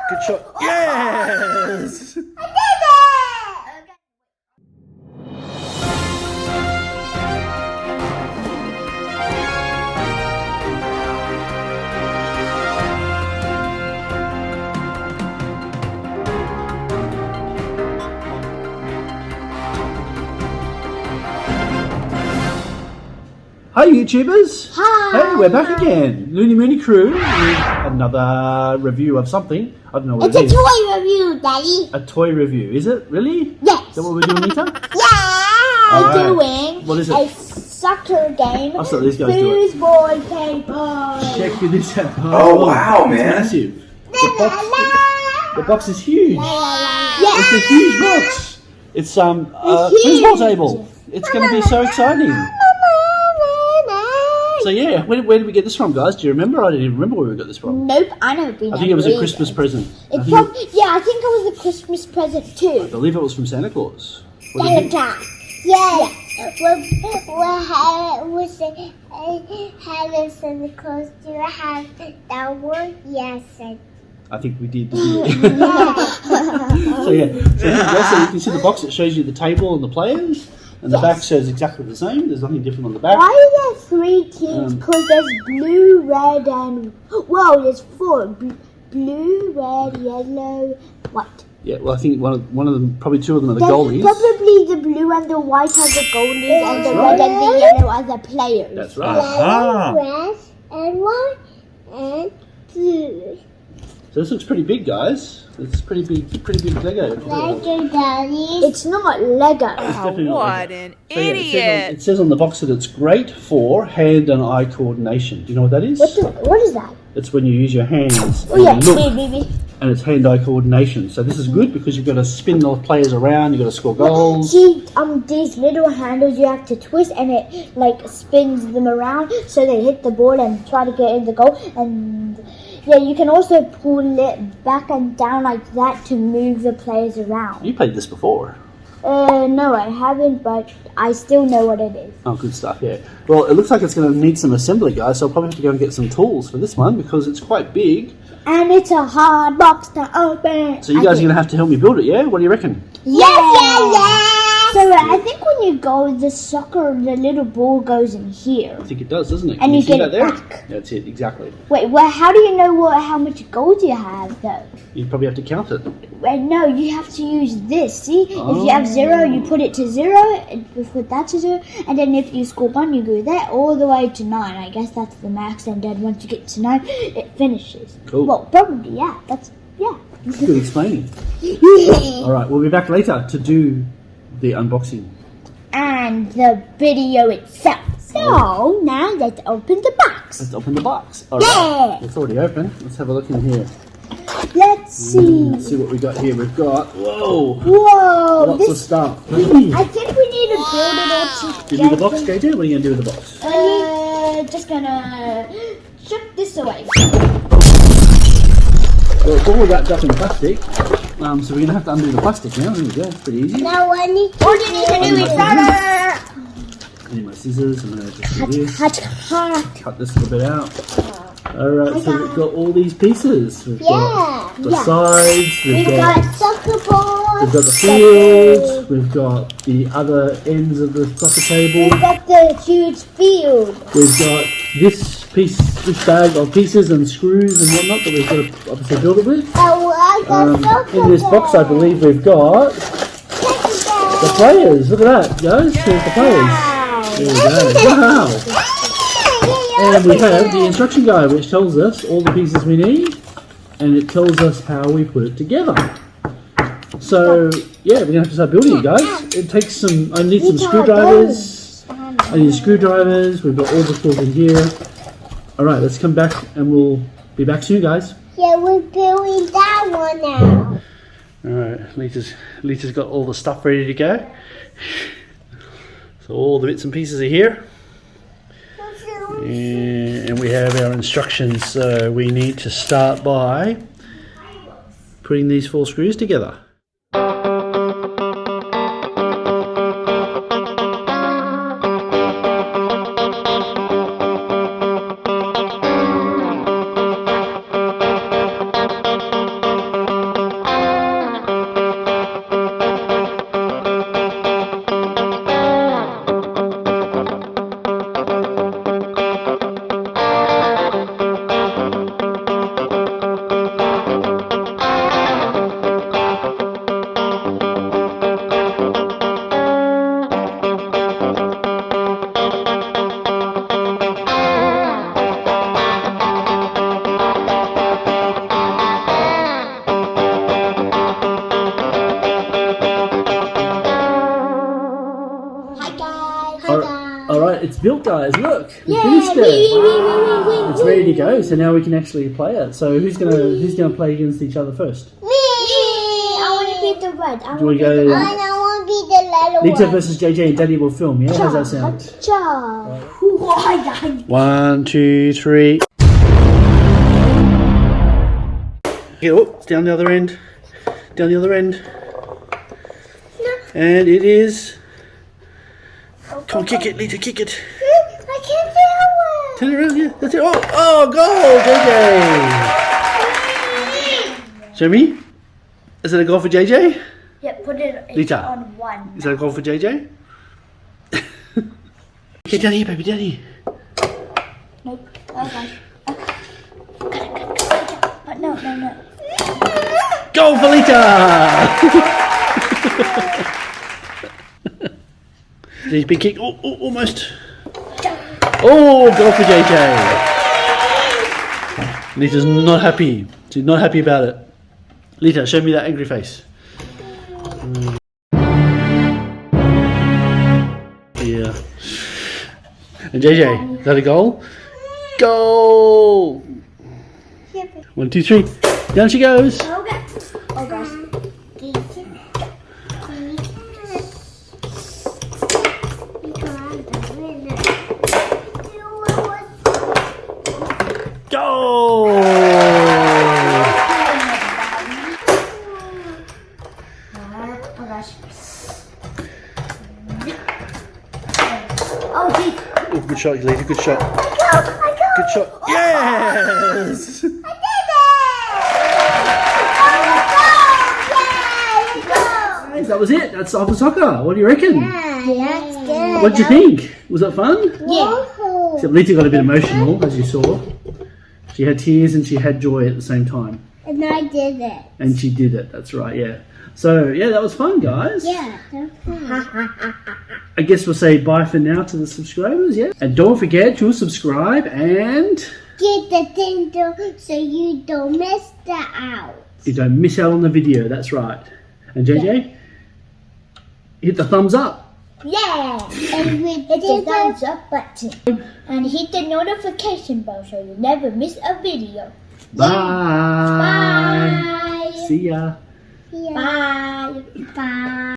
Good shot. Yes! I did it! Hi YouTubers! Hi! Hey, we're back again. Looney Mooney crew with another review of something. I don't know what It's it a is. toy review, Daddy. A toy review. Is it? Really? Yes. Is that what we're doing, Lita? Yeah! Alright. We're doing What is it? a soccer game. I'll let these guys do it. Foosball paper. Check this out. Oh, wow, it's man. massive. The box is huge. Yeah. It's a huge box. It's huge. foosball table. It's going to be so exciting. So yeah, where did we get this from, guys? Do you remember? I didn't even remember where we got this from. Nope, I never been. I think it was a Christmas present. Yeah, I think it was a Christmas present too. I believe it was from Santa Claus. What do you think? Yeah. We'll say, hello, Santa Claus. Do you have that one? Yes, I think we did. So yeah, so you can see the box. It shows you the table and the players, and the back shows exactly the same. There's nothing different on the back. Why are there 3 teams? Because there's blue, red, and there's 4: blue, red, yellow, white. Yeah, well, I think one of them, probably 2 of them are the goalies. Probably the blue and the white are the goalies, and the right. red and the yellow are the players. That's right. Red and white and blue. So this looks pretty big, guys. It's pretty big Lego. Lego, Daddy. It's not Lego. It's definitely not What Lego. an So, yeah, idiot! it says on the box that it's great for hand and eye coordination. Do you know what that is? What is that? It's when you use your hands Oh yeah, and you look, baby. and it's hand-eye coordination. So this is good because you've got to spin the players around, you've got to score goals. See, these little handles you have to twist, and it like spins them around so they hit the ball and try to get in the goal. And yeah, you can also pull it back and down like that to move the players around. You played this before. No, I haven't, but I still know what it is. Oh, good stuff, yeah. Well, it looks like it's going to need some assembly, guys, so I'll probably have to go and get some tools for this one because it's quite big. And it's a hard box to open. So you guys are going to have to help me build it, yeah? What do you reckon? Yeah. So I think when you go, the little ball goes in here. I think it does, doesn't it? And Can you see get that it there? back. That's it, exactly. Wait, well, how do you know how much gold you have, though? You probably have to count it. Wait, no, you have to use this. See, if you have 0, you put it to 0, and you put that to 0, and then if you score 1, you go there all the way to 9. I guess that's the max, and then once you get to 9, it finishes. Cool. Well, probably, yeah. Good explaining. All right, we'll be back later to do the unboxing. And the video itself. So now let's open the box. Let's open the box. All Yeah. right, it's already open. Let's have a look in here. Let's see. Let's see what we got here. We've got, whoa, Whoa, lots of stuff. I think we need to build it all together. Give me the box, JJ. What are you going to do with the box? Just gonna chuck this away. Well, it's all wrapped up in plastic, so we're going to have to undo the plastic now. There we go. It's pretty easy. Now what you need to do is I need my scissors. I'm going to just do this. Cut this little bit out. Alright, so we've got all these pieces. We've got the sides, we've got soccer balls. we've got the field, we've got the other ends of the soccer table, We've got the huge field. we've got this bag of pieces and screws and whatnot that we've got to obviously build it with. Oh, I got soccer In this box, I believe we've got the players. Look at that, guys. Here's the players. There we go. Wow. And we have the instruction guide, which tells us all the pieces we need, and it tells us how we put it together. So, yeah, we're going to have to start building it, guys. It takes some, I need some screwdrivers. I need screwdrivers. We've got all the tools in here. Alright, let's come back and we'll be back soon, guys. Yeah, we're building that one now. Alright, Lita's got all the stuff ready to go. So all the bits and pieces are here. And we have our instructions, so we need to start by putting these 4 screws together. built, guys. Look, we Yay! finished it. Wee. It's ready to go. So now we can actually play it. So who's gonna play against each other first? Me. I want to be the red. I Do we want to go? be the red. I want to be the little Lita one. versus JJ and Daddy will film. Yeah, how's that sound? Cha. 1, 2, 3. Oh, it's down the other end. Down the other end. And it is. Come on, kick it, Lita, kick it. I can't do it. Turn it around, yeah. That's it. Oh, goal, JJ. Show me. Is that a goal for JJ? Yeah, put it Lita. on 1. Is that a goal for JJ? Okay, down here, baby, down here. Nope. Okay. No. Goal for Lita! He's been kicked. Oh, almost. Oh, goal for JJ. Lita's not happy. She's not happy about it. Lita, show me that angry face. Yeah. And JJ, is that a goal? Goal! 1, 2, 3. Down she goes. Okay. Oh gosh. Goal! Oh gosh. Oh geez. Oh, good shot, Lita. Good shot. I go. Good shot. Yes! Guys, that was it. That's Soccer Soccer. What do you reckon? Yeah, that's good. What did you think? Was it fun? Yeah. Except Lita got a bit emotional, as you saw. She had tears and she had joy at the same time. And I did it. And she did it. That's right, yeah. So, yeah, that was fun, guys. Yeah. I guess we'll say bye for now to the subscribers, yeah? And don't forget to subscribe and... Get the thing so you don't miss that out. you don't miss out on the video, that's right. And JJ, hit the thumbs up. Yeah, and hit the thumbs up button. And hit the notification bell so you never miss a video. Bye. Bye. See ya. Bye. Bye.